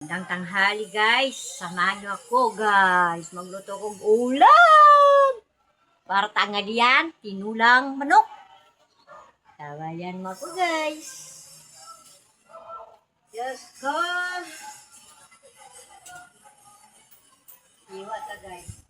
Magandang tanghali guys. Samahan niyo ako guys. Magluto kong ulam. Para tanghalian, tinulang manok. Tawayan mo ako guys. Diyos ko. Iwa ka guys.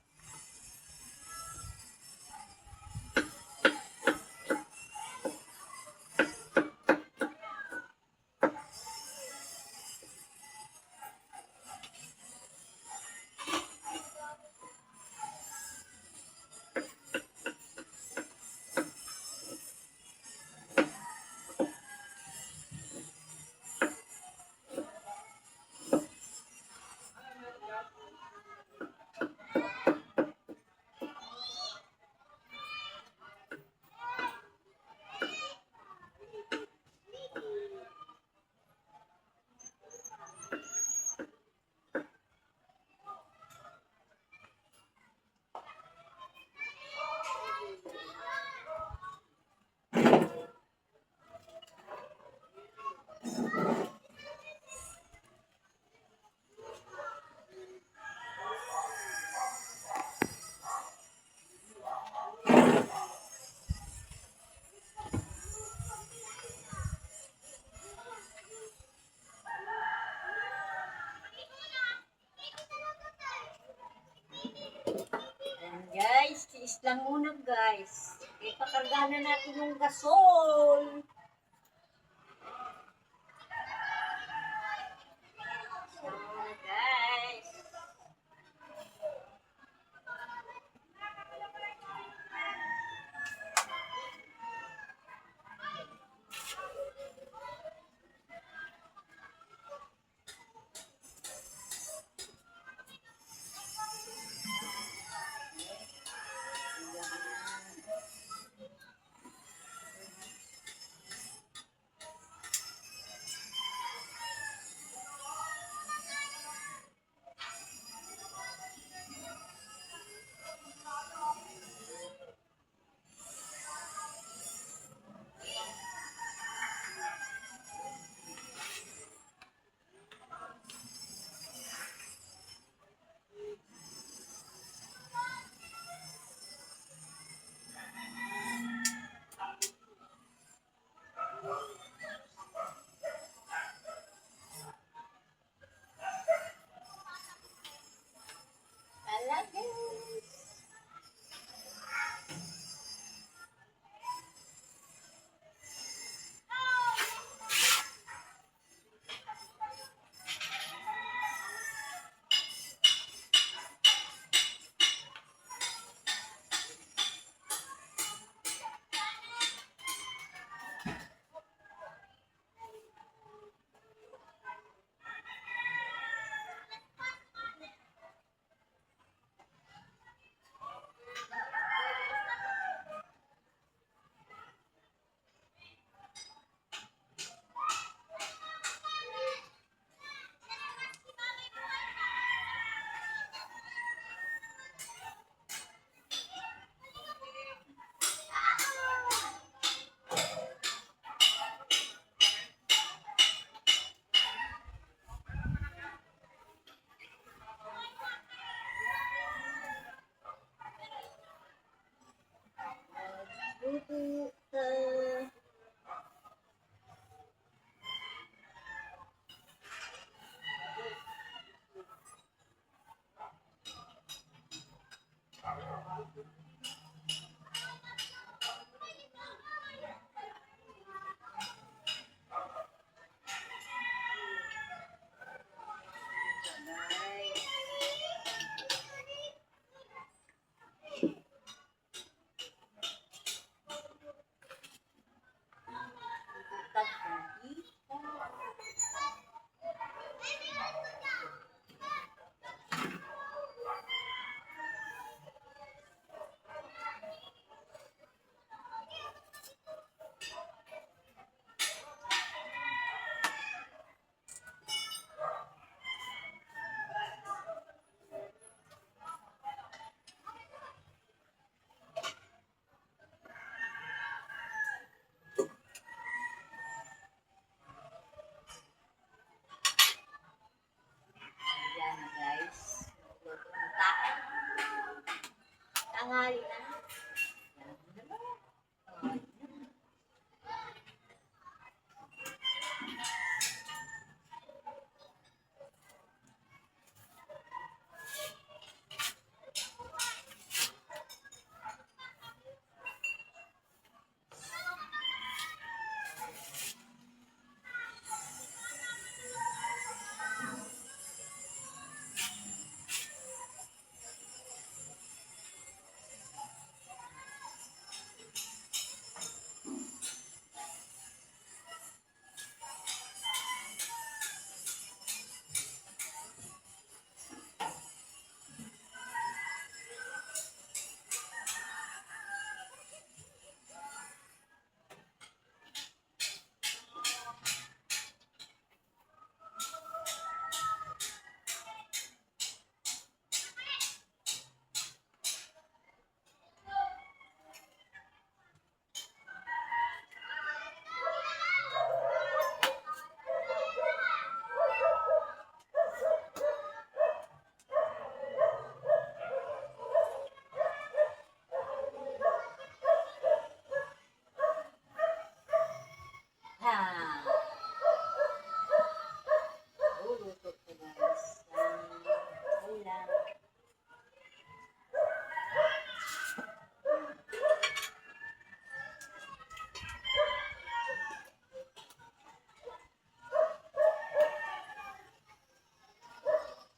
Ayan guys, tiis lang muna guys. Ipakarga na natin yung gasol. Guys.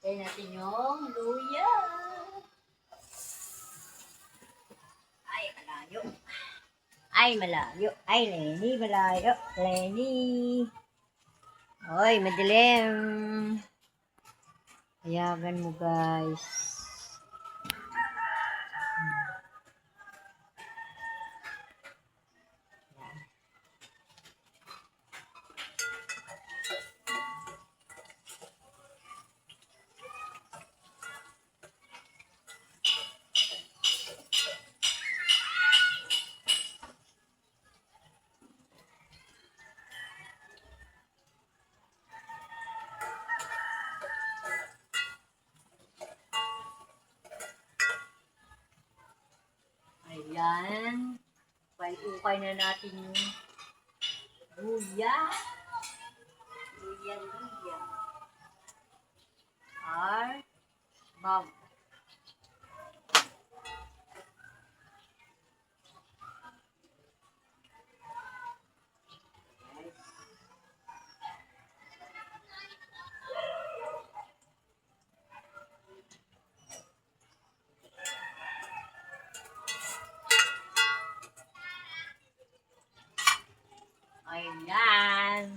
Tayo natin yung luya. Ay, malayo. Ay, malayo. Ay, Lenny, malayo. Lenny. Oy, madilim. Hayagan mo, guys. Ayan. Ukay na natin yung luya. Luya. Bam. Ayan.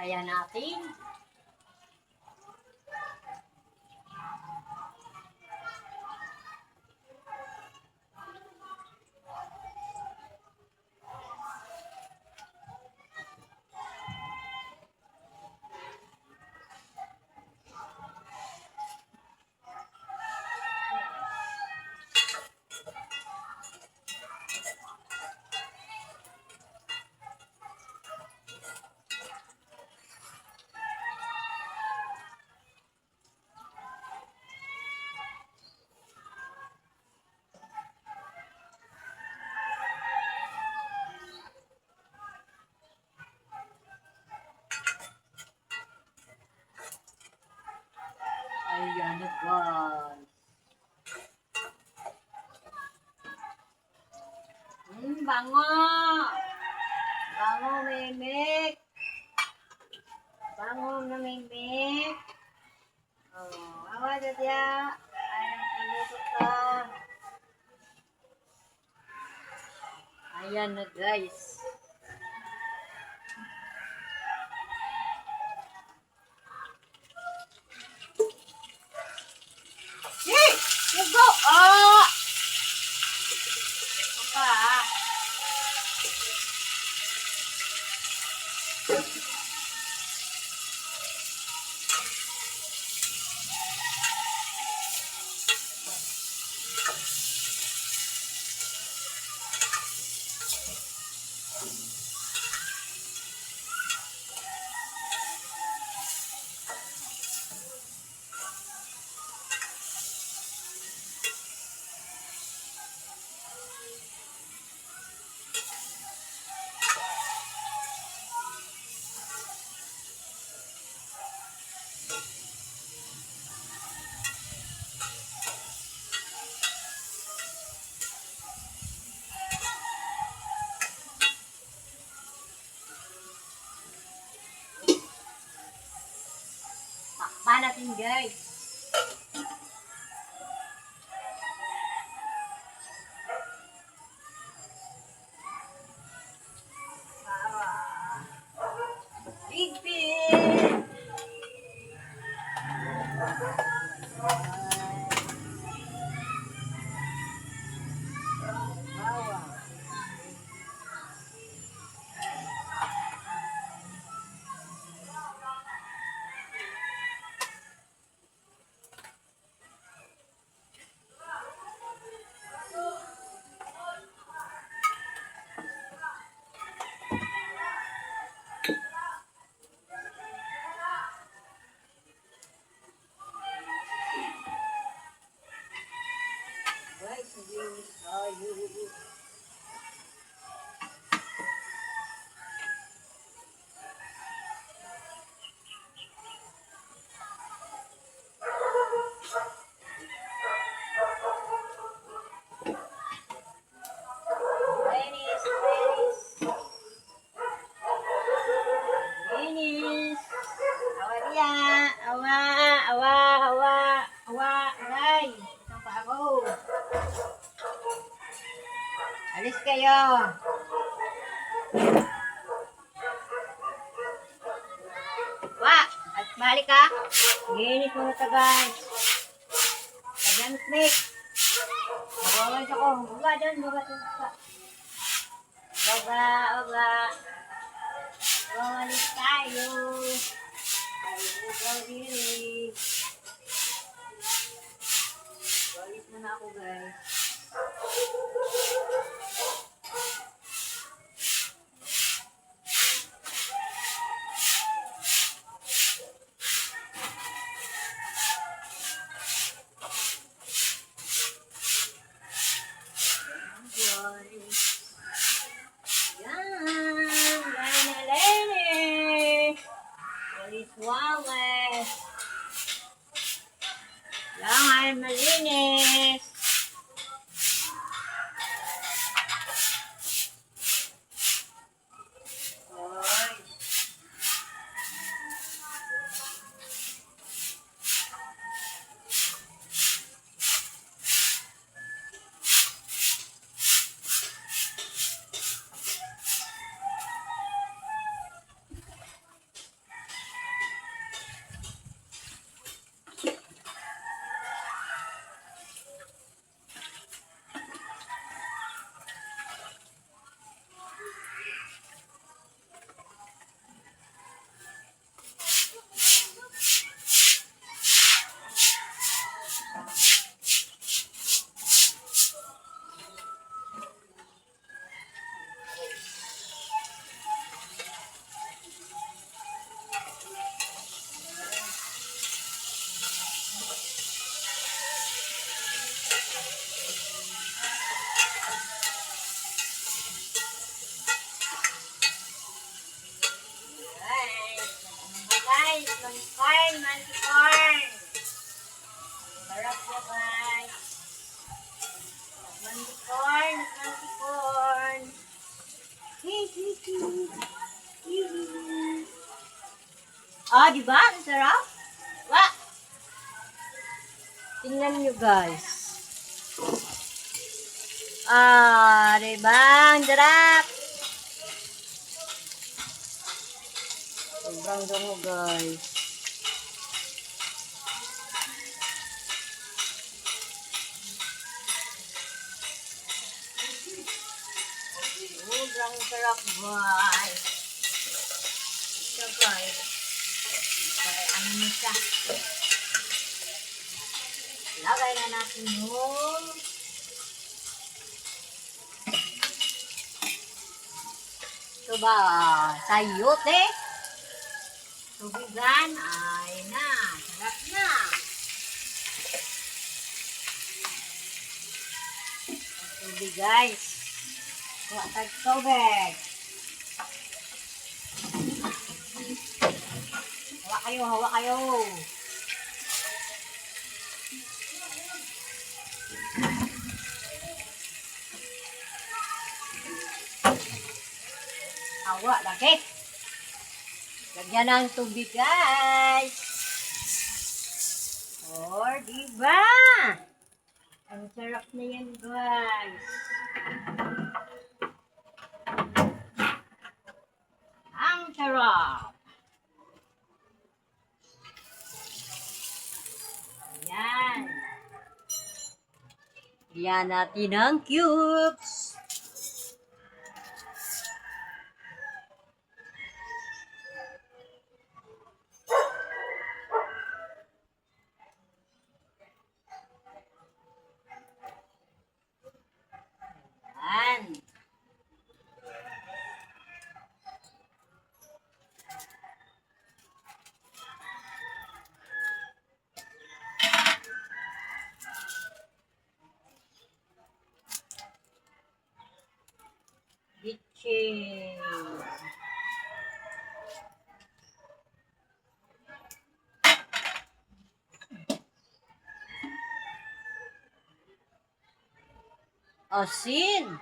Kaya natin. Ayan na, guys. Bango. Bango, Memek. Bango na, Memek. Oh, awa dadya. Ayan, pinuto ka. Ayan na, guys. Hey! You go! Oh! Papa. Takpan natin, guys. Big pin! tayo. Wa, at balik ka. Ginis mo na ito guys. Agamit mik. Nawawan ako. Baga dyan, baga dyan. Baga. Wawalis tayo. Ikaw diri. Walis mo na ako guys. Walis. Kailangan malinis. Oy. Manticorn. Sarap po guys. Manticorn. Diba? Ang sarap? Wa! Tingnan nyo guys. Diba? Ang sarap. Sobrang dungo guys. Sobrang sarap guys. Ito guys. Ano nyo siya. Lagay na natin yung ito ba? Sayote. Tubigan. Ay na. Sarap na. Tubig guys. Kuha tag tubig. Hawa kayo. Hawa lagi. Lagyan ng tubig guys. Diba? Ang sarap na yan guys. Ang sarap. Ayan. Iyan natin ang cubes. Ayan. Bitchin. Asin.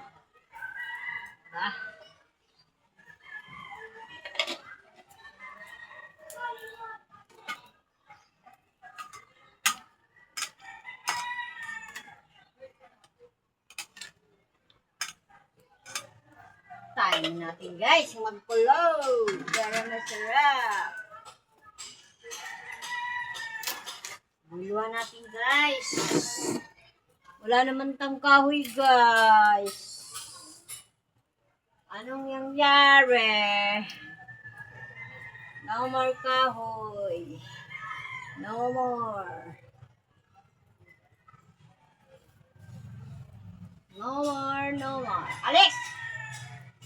Bah. Ayan natin guys, magkulo. Para masarap. Buluan natin guys. Wala naman tang kahoy guys. Anong nangyari? No more kahoy. No more. No more, no more. Alex!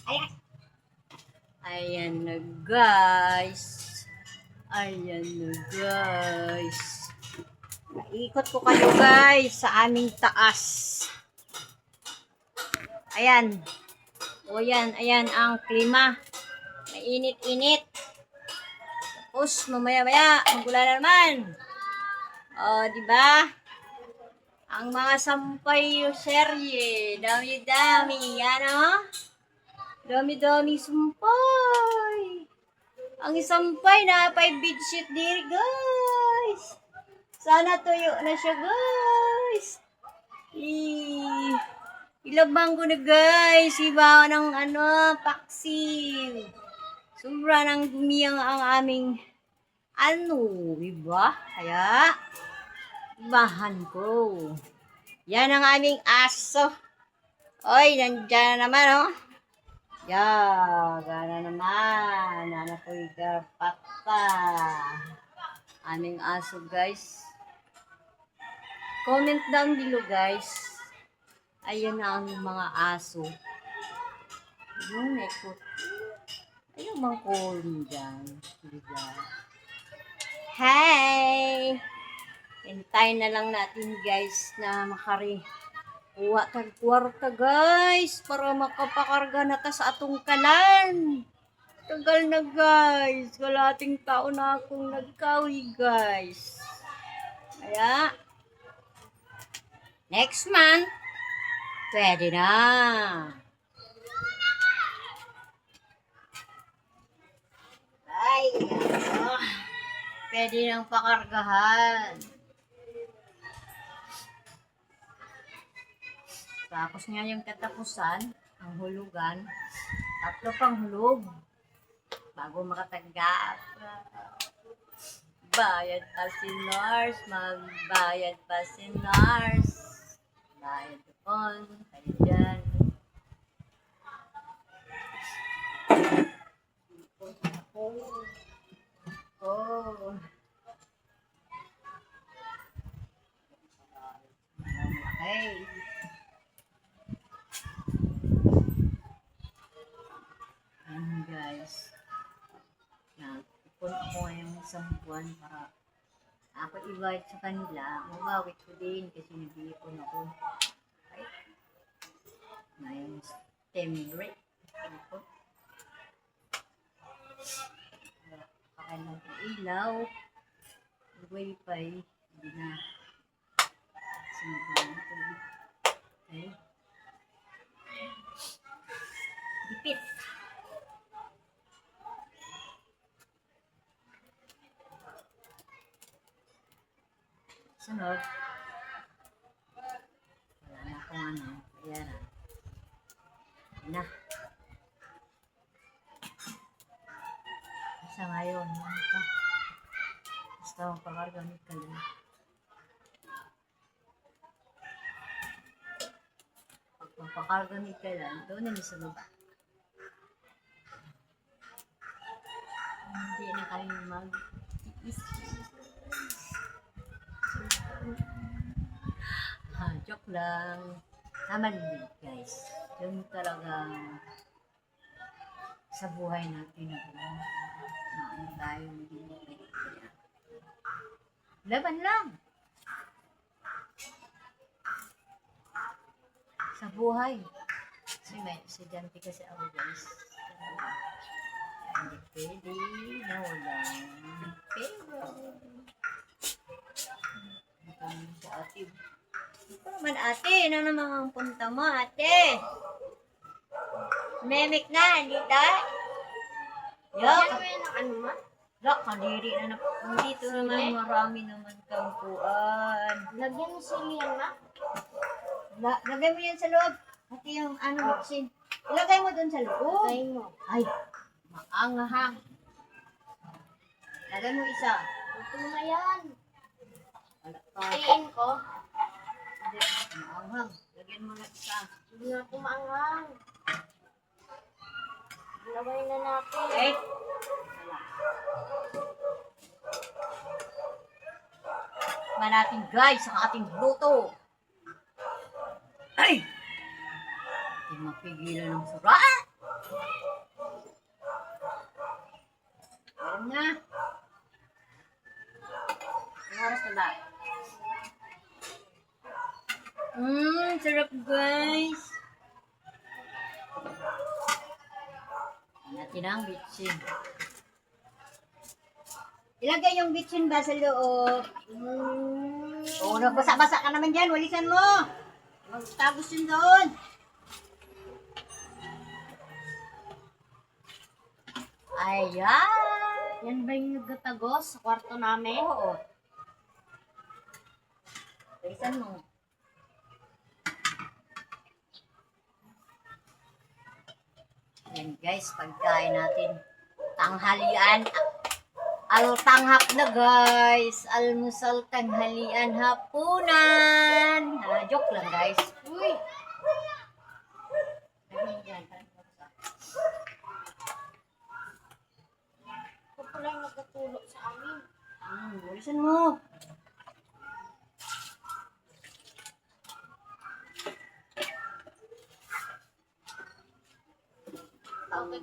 Alex! Ayan na guys. Ayan na guys. Ikot ko kayo guys sa aming taas. Ayan. O yan, ayan ang klima. Mainit-init. Tapos mamaya-maya, magulan na naman. O, diba? Ang mga sampay yung serye. Dami-dami. Yan o. Dami-dami sampay. Ang sampay na 5 bedsheet diri guys. Sana tuyo na siya guys. Ilabang ko na guys. Iba ng paksiw. Sobra nang gumiyang ang aming iba? Kaya bahan ko. Yan ang aming aso. Oy, nandyan na naman, oh. Gana naman. Ano po yung karpata. Aming aso, guys. Comment down below, guys. Ayan na ang mga aso. Yung nekot. Ayun mang kulong dyan. Diba? Hey! Hintayin na lang natin guys na kuha tag kwarta guys para makapakarga na ta sa atong kalan. Tagal na guys. Kalating taon na akong nagkawi guys. Kaya next month pwede na. Ay, pwede nang pakargahan. Tapos nga yung katapusan, ang hulugan, 3 pang hulog bago makatanggap. Bayad pa si nurse, magbayad pa si nurse. Bayad doon, kayo dyan. Oh. Okay. Guys, nagpupun ako ngayong isang buwan para ako i-invite sa kanila. Mabawit ko din kasi nag-iipon ako. Okay. Ngayong STEM break. Pakain lang ng ilaw. Wifi. Hindi na. Sinigyan na tubig. Okay. Dipit. Sunod, wala na akong bayaran. Na. Sa ngayon, basta magpakargamit ka lang. Pag magpakargamit ka lang, doon na sa baba. Hindi na kayo joke lang. Naman din guys. Yun talagang sa buhay natin na tayo maging laban lang. Sa buhay. Kasi may estudyante kasi ako guys. Hindi pwede na walang pera. Ito sa atin. Ito naman ate, ano naman ang punta mo ate? Memik na, hindi tayo? Yak, ano man? Yak, kadiri na dito naman marami naman kampuan. Lagyan mo sili yan, ma? Lagay mo yan sa loob. Ate yung ano, vaccine. Ilagay mo dun sa loob. Lagay mo. Ay, maanghang. Lagay mo isa. Ito na yan. Wala pa. Tiin ko. Hindi, maanghang. Lagyan mo na isa. Hindi na tumangang. Lagay na natin. Okay? Wala. Natin guys ang ating luto. Ay! Hindi mapigilan ng sura. Ayan nga. Ang oras na ba? Sarap guys. Natin ang bitsin. Ilagay yung bitsin ba sa loob? Oo, nagbasa-basa ka naman dyan. Walisan mo. Magtagos yun doon. Ayan. Yan ba yung nagtatagos sa kwarto namin? Oo. Walisan mo. Yan guys, pagkain natin. Tanghalian. Altanghap na guys. Almusal, tanghalian, hapunan. Joke lang guys. Uy. Ito pala yung nagkatulog sa amin. Walisan mo.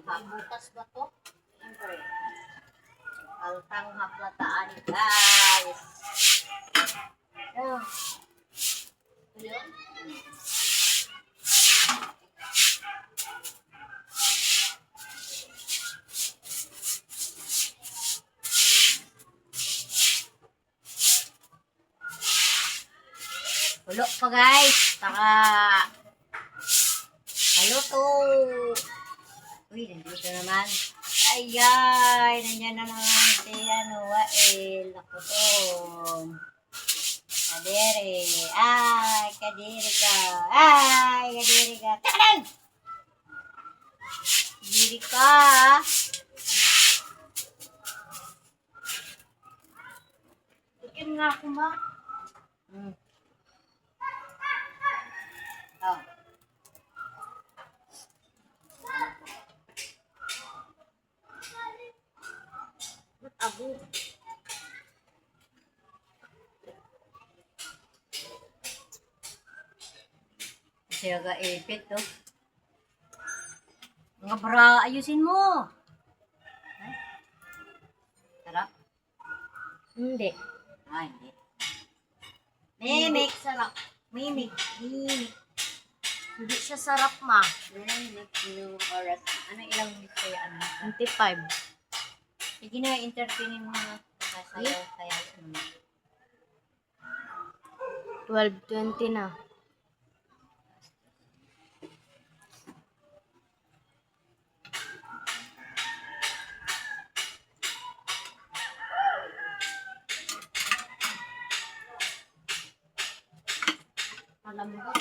Bakit butas ba to? Siyempre. Altanghap na taan guys. Yun? Ulo pa guys. Saka haluto. Uy, nandito naman. Ayan, nandiyan na naman si Wael. Ako to. Kadiri. Ay, kadiri ka. Ay, kadiri ka. Takalan! Kadiri ka. Ikin nga ako ma. Oh. Ba't abo? Kasi ipit to. Mga bra, ayusin mo. Ay. Sarap? Hindi. Hindi. Mimik. Sarap. Mimik. Mimik. Hindi siya sarap ma. Mimik. Yung oras. Ano ilang minutes kaya ano? 25. Sige na, entertainin mo na. Sasayaw, sayaw. 12:20 na. Alam mo ba?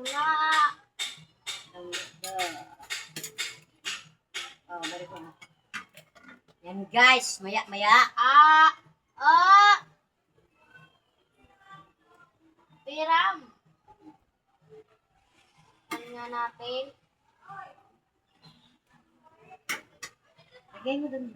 Wala. Oh, balik mo. Yan guys, maya-maya. Piram. Ano nga natin? Lagay mo dun.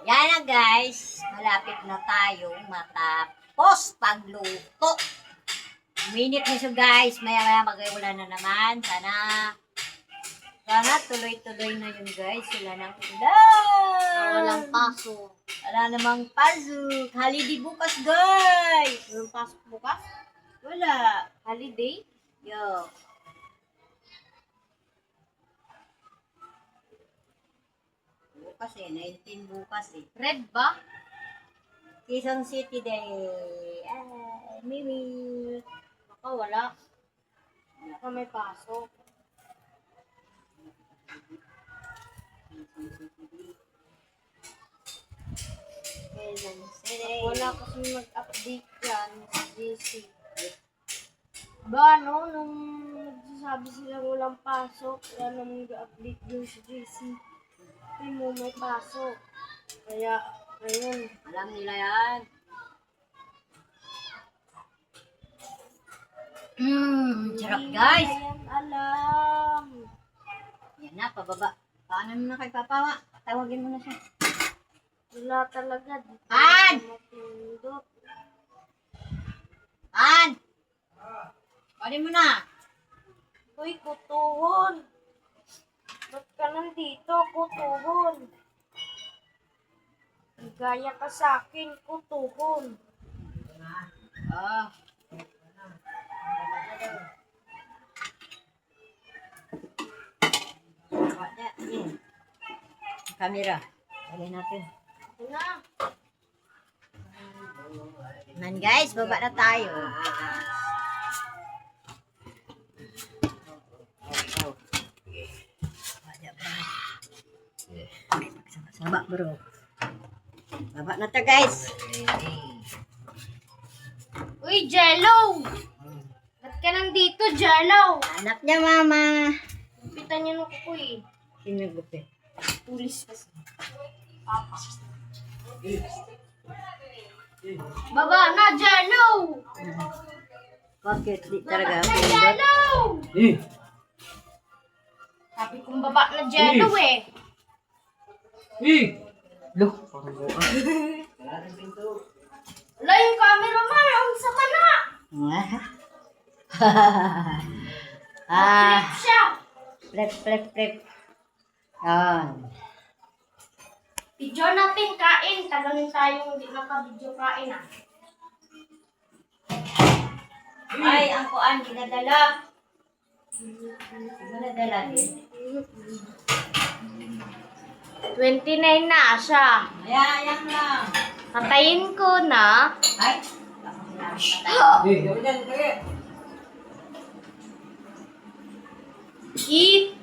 Yan na guys, malapit na tayong matapos pagluto. Minute na siya guys, maya-maya mag-ulan na naman. Sana tuloy-tuloy na yun guys. Sila ng ulan. Walang pasok. Wala namang pasok. Holiday bukas guys. Walang pasok bukas? Wala. Holiday? Yo. Bukas 19 bukas Red ba? Quezon City Day. Ay, Mimi. Baka wala. Baka may pasok. Okay. Wala kasi mag-update yan sa JC. Ba, no? Nung nagsasabi sila walang pasok, wala nang mag-update dun sa JC. Hindi mo may pasok. Kaya, ayun. Alam nila yan. Sarap guys. Hindi yan alam. Yan na, pababa. Paano mo na kay Papa? Tawagin mo na siya. Wala talaga. An! Matindot. An! Paano mo na? Uy, kutuhon. Ba't ka nandito, kutuhon? Gaya ka sa akin, kutuhon. Ah. Kamera. Lagay natin. Ito na. Nan guys, baba na tayo. Sama bro. Baba na to guys. Uy, Jello! Ba't ka nandito, Jello? Anak niya mama. Pitan niyo ng kukoy. Sinugupi. Pulis kasi. Papa. Baba na, Jello! Bakit? Di talaga. Baba na, Jello! Sabi kong baba na, Jello eh. Look. Wala yung camera mo, ang sama na! Ah. Flip siya! Flip. Yan. Video natin kain. Tagalin tayong hindi naka-video kain ah. Ay, ang kuan, ginadala. Ginadala din. 29 na siya. Ayan lang. Patayin ko na. Ay. Eat.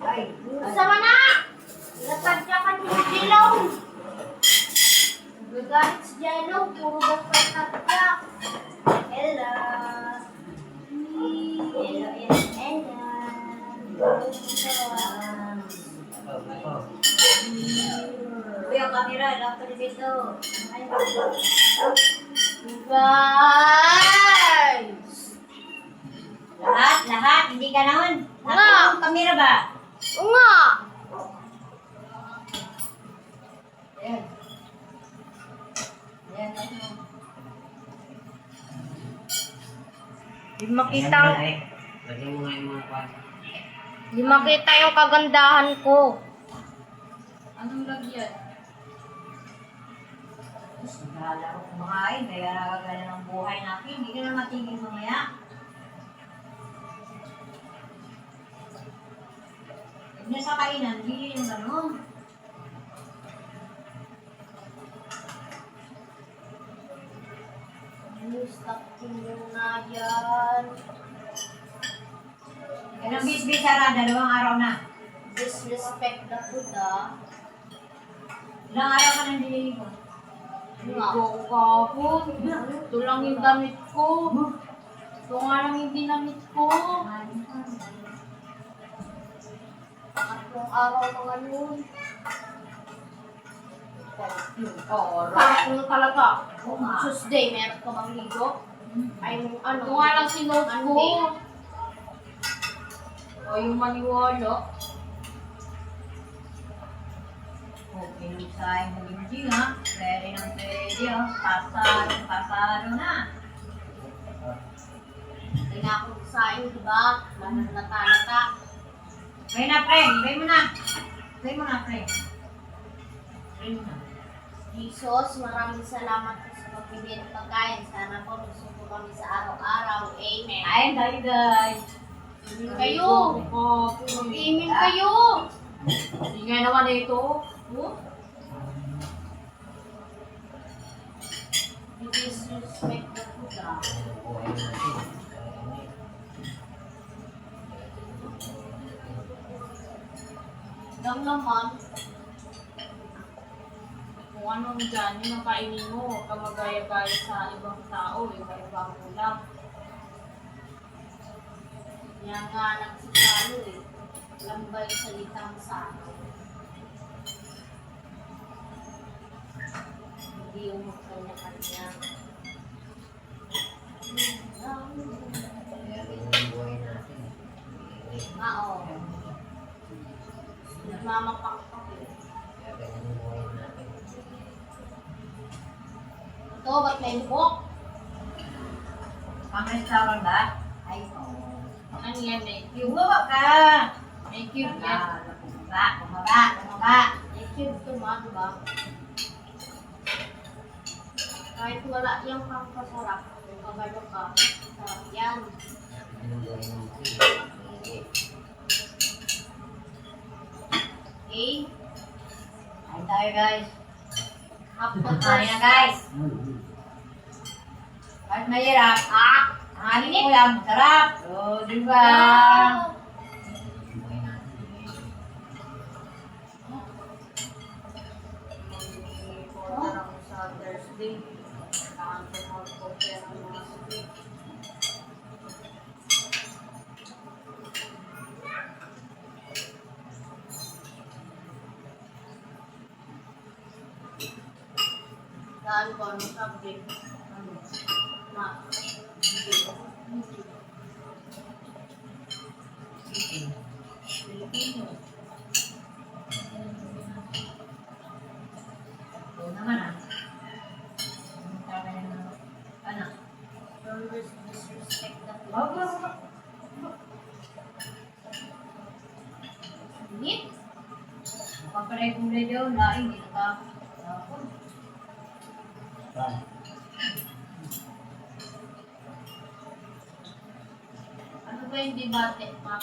Ay. Sama na! Latag ka ka ni Jello. Nagagalit si Jello. Puro bang patagyak. Hello. Uy, ang camera, lang pa dito. Guys! Lahat, hindi ka naman. Nga. Ang camera ba? Oo nga! Ayan. Ayan. Di makita Di makita yung kagandahan ko. Anong lagyan? Nagala ko kumakain, kaya nakagala ng buhay natin. Hindi ka na matigil mamaya. Huwag na sa kainan, hindi yung gano'n. Stop nyo na yan. Yan ang bis-bis, Sarah. 2 araw na. Disrespect the food ah. Ilang araw ka nang dililigo? Ligo ko kahapon. Ito lang yung damit ko. Ito nga lang yung dinamit ko. 3 araw na ngayon. Parang ano talaga. Tuesday, meron ka bang ligo? Ay, yung ano. Ito nga lang sinuot ko. O yung maniwala. Okay, nung sa'yo mo hindi ha. Pwede ng pwede ha. Pasaro na. Hindi nga ako sa inyo, diba? Lata-lata. Pray na, pray. Pray mo na. Pray mo na, pray. Pray mo na. Jesus, maraming salamat po sa pagbigay ng pagkain. Sana po gusto kami sa araw-araw. Amen. Ayun tayo guys. Imin kayo. Mag-imin kayo. Hindi nga naman ito. Lang naman, kung anong dyan, yun ang kainin mo. Huwag ka magaya-gaya sa ibang tao, iba-ibang ulam. Yan nga nagsisalo eh. Lambay salitang sa hindi yung magkanya-kanya. Oo. Nagmamapakpak eh. Ito, ba't may buhok? Ang restaurant ba? Ay, oo. Ano yan, may cube? Bumaba ka! May cube yan. Bumaba. May cube to ma, diba? Kahit wala yung pangkasarap, kung kabalo ka, sarap yan. Okay? Kain tayo guys. Half the Kain first na guys. Kahit mahirap, ang aling ulam, sarap. O, di ba? Sa Thursday, kailangan ko mag-prepare ng mga sweet. Daan ko ang subject. Ma. Filipino. Ito naman ah. Ano? Don't disrespect the Wag, people. wag, wag. Init? Paparay-kulay daw, laing, hindi ka. Ako. Ano ba yung debate, ma?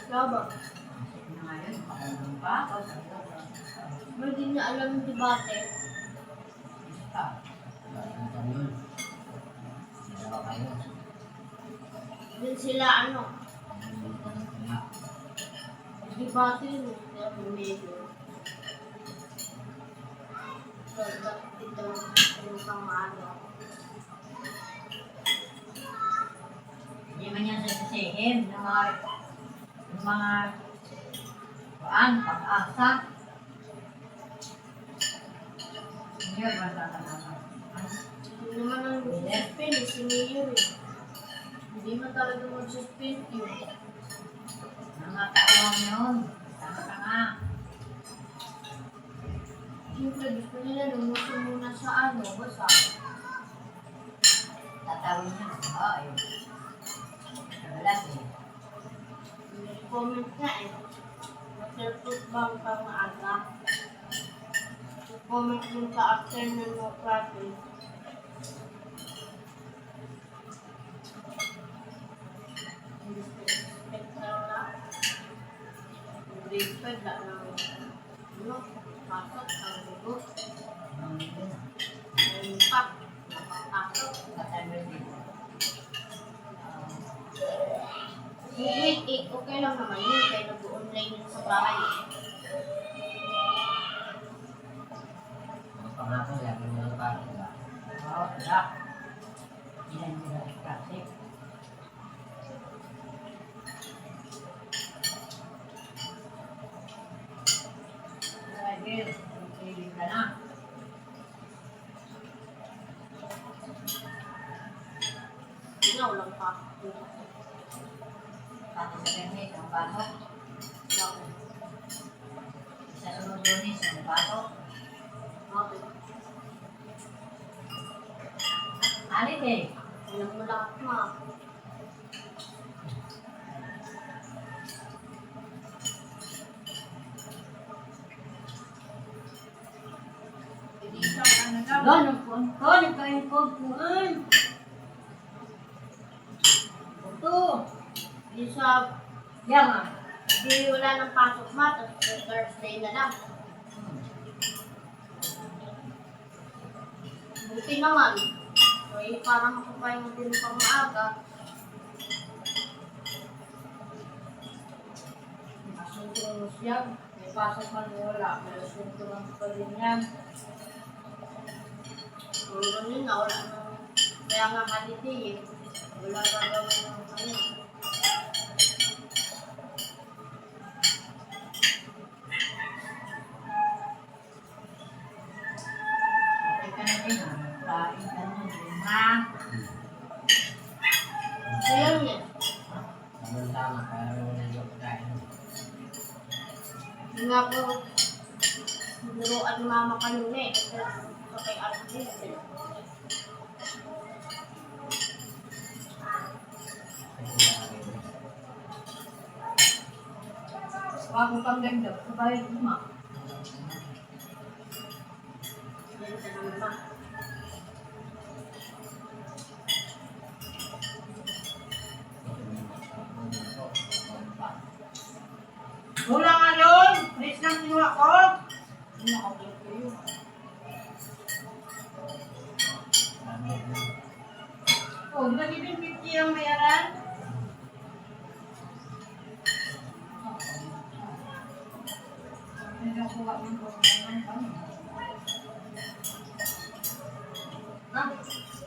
Laba. Hindi niya alam yung debate. Din sila ano? Debate yun. Kaya medyo. So, ito pang ano. Hindi man yan sasasihin ng mga pag-asa. Hindi ba tatangaman? Hindi naman ang suspend, si Mayor eh. Hindi man talaga mag-suspend yun. Mga kaawang yun. Tanga-tanga. Siyempre gusto nila lumuso muna sa ano, basta. Tatawin niya. Oo, ayun. Kadalas eh. May comment nga eh. Matilpot bang pang maaga? Comment din sa afternoon mo practice. Respect na. Grade 5 na lang. Ano? Pasok ang dugo. Ayun pa. Napapasok. Wait, okay lang naman yun. Kaya nag-online yun sa bahay. Pangako lagi mo lang pa. Oo, wala. Ilan sila sa kasi. Lagi, okay ka na. Ginaw lang pa. Tapos sa permit, ang pasok. Sa sunod lunes, ang pasok. Okay. Alit eh. Alam mo lahat ma. Hindi siya ano daw. Doon, ang ko, nagka-encode ko. Ito. Hindi siya, Yan ah. hindi wala ng pasok ma. Tapos Thursday na lang. Buti naman. Ay, parang makapahinga din pang maaga. Asuntos yan. May pasok man wala. May asuntos pa din yan. Ganun yun na, wala nang, kaya nga holiday eh. Wala gagawin ng ano. Okay ka na din ha. Kain ka na din ha. Ayun yan. Tama, kaya wala yung kain. Yun nga po, niluruan ni mama kanina eh. Kasi sa kay Ate eh. Bago kang ganda, kabayad mo ma. Yan sa naman. Wala nga yun! Please lang sinuha ko! Hindi nakablock ko yun. Oh, di ba gibin 50 ang bayaran? Hindi ako kuha ng pagkakas. Ha?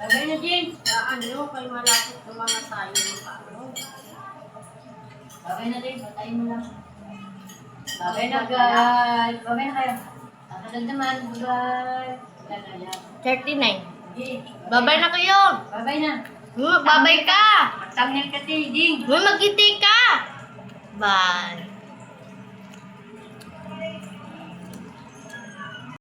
Lagay na, Jin! Ano, kay malapit na mga tayo ng paano. Lagay na, Jin. Patayin mo lang. Lagay na, guys. Lagay na kayo. Tatagad naman, guys. Yan na, yan. 39. Jin. Babay na kayo! Babay na. Magbabay ka! Magtanggal ka, Jin. Magkiti ka! Bye!